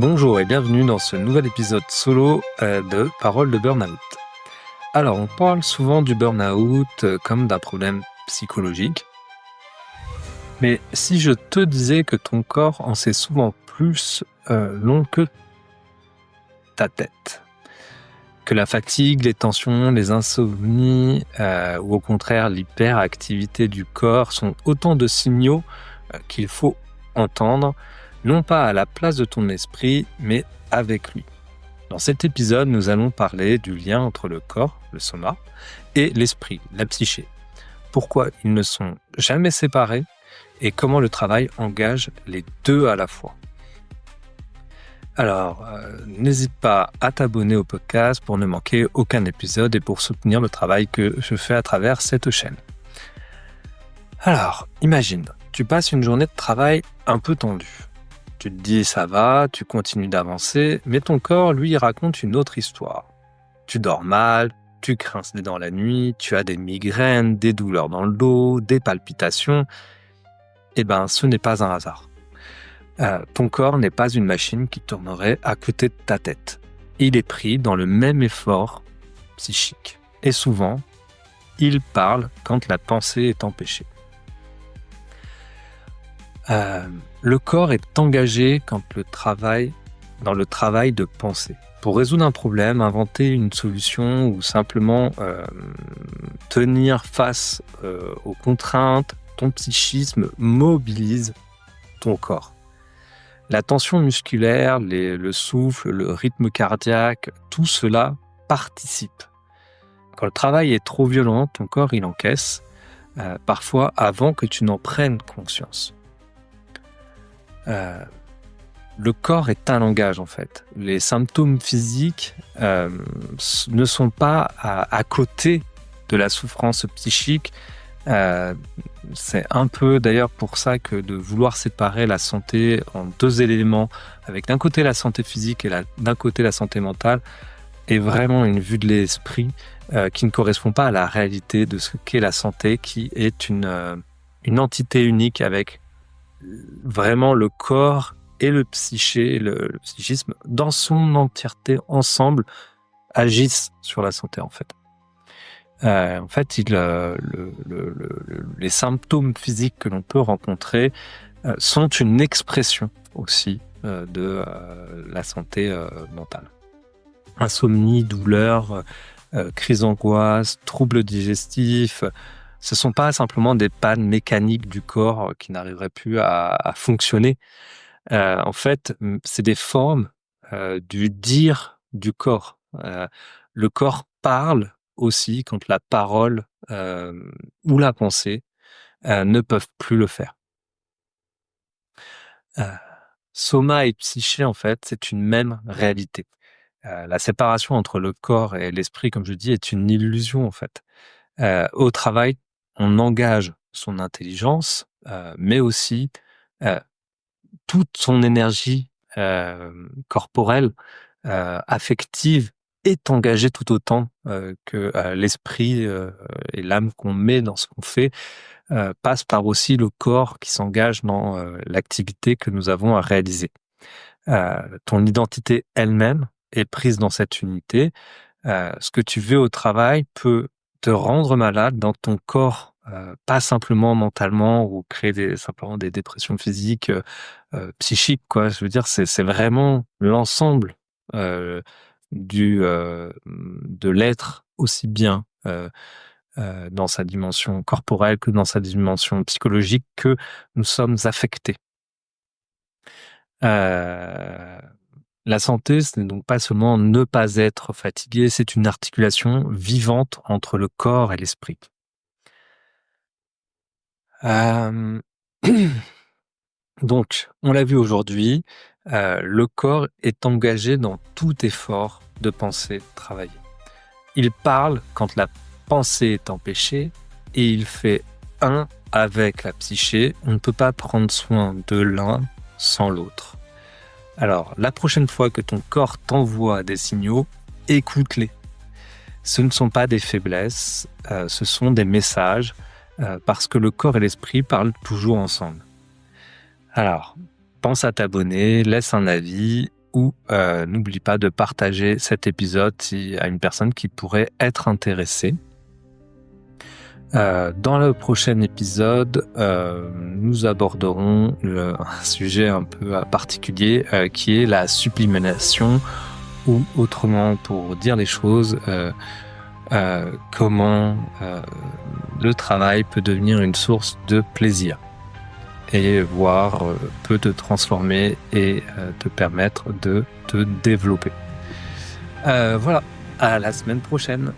Bonjour et bienvenue dans ce nouvel épisode solo de Paroles de Burnout. Alors, on parle souvent du burn-out comme d'un problème psychologique, mais si je te disais que ton corps en sait souvent plus long que ta tête, que la fatigue, les tensions, les insomnies ou au contraire l'hyperactivité du corps sont autant de signaux qu'il faut entendre, non pas à la place de ton esprit, mais avec lui. Dans cet épisode, nous allons parler du lien entre le corps, le soma, et l'esprit, la psyché. Pourquoi ils ne sont jamais séparés et comment le travail engage les deux à la fois. Alors, n'hésite pas à t'abonner au podcast pour ne manquer aucun épisode et pour soutenir le travail que je fais à travers cette chaîne. Alors, imagine, tu passes une journée de travail un peu tendue. Tu te dis ça va, tu continues d'avancer, mais ton corps, lui, raconte une autre histoire. Tu dors mal, tu grinces des dents la nuit, tu as des migraines, des douleurs dans le dos, des palpitations. Eh bien, ce n'est pas un hasard. Ton corps n'est pas une machine qui tournerait à côté de ta tête. Il est pris dans le même effort psychique. Et souvent, il parle quand la pensée est empêchée. Le corps est engagé dans le travail de pensée. Pour résoudre un problème, inventer une solution ou simplement tenir face aux contraintes, ton psychisme mobilise ton corps. La tension musculaire, le souffle, le rythme cardiaque, tout cela participe. Quand le travail est trop violent, ton corps il encaisse, parfois avant que tu n'en prennes conscience. Le corps est un langage en fait. Les symptômes physiques ne sont pas à côté de la souffrance psychique. C'est un peu d'ailleurs pour ça que de vouloir séparer la santé en deux éléments, avec d'un côté la santé physique et d'un côté la santé mentale, est vraiment une vue de l'esprit qui ne correspond pas à la réalité de ce qu'est la santé, qui est une entité unique avec vraiment le corps et le psyché, le psychisme dans son entièreté ensemble agissent sur la santé en fait. Les symptômes physiques que l'on peut rencontrer sont une expression aussi de la santé mentale. Insomnie, douleur, crise d'angoisse, troubles digestifs, ce ne sont pas simplement des pannes mécaniques du corps qui n'arriveraient plus à fonctionner. En fait, c'est des formes du dire du corps. Le corps parle aussi quand la parole ou la pensée ne peuvent plus le faire. Soma et psyché, en fait, c'est une même réalité. La séparation entre le corps et l'esprit, comme je dis, est une illusion, en fait. Au travail, on engage son intelligence, mais aussi toute son énergie corporelle, affective, est engagée tout autant que l'esprit et l'âme qu'on met dans ce qu'on fait, passe par aussi le corps qui s'engage dans l'activité que nous avons à réaliser. Ton identité elle-même est prise dans cette unité. Ce que tu veux au travail peut te rendre malade dans ton corps, pas simplement mentalement ou créer simplement des dépressions physiques, psychiques, quoi. Je veux dire, c'est vraiment l'ensemble de l'être, aussi bien dans sa dimension corporelle que dans sa dimension psychologique, que nous sommes affectés. La santé, ce n'est donc pas seulement ne pas être fatigué, c'est une articulation vivante entre le corps et l'esprit. Donc, on l'a vu aujourd'hui, le corps est engagé dans tout effort de pensée travaillée. Il parle quand la pensée est empêchée et il fait un avec la psyché. On ne peut pas prendre soin de l'un sans l'autre. Alors, la prochaine fois que ton corps t'envoie des signaux, écoute-les. Ce ne sont pas des faiblesses, ce sont des messages, parce que le corps et l'esprit parlent toujours ensemble. Alors, pense à t'abonner, laisse un avis ou n'oublie pas de partager cet épisode à une personne qui pourrait être intéressée. Dans le prochain épisode, nous aborderons un sujet un peu particulier qui est la sublimation, ou autrement pour dire les choses, comment le travail peut devenir une source de plaisir et voire peut te transformer et te permettre de te développer. Voilà, à la semaine prochaine.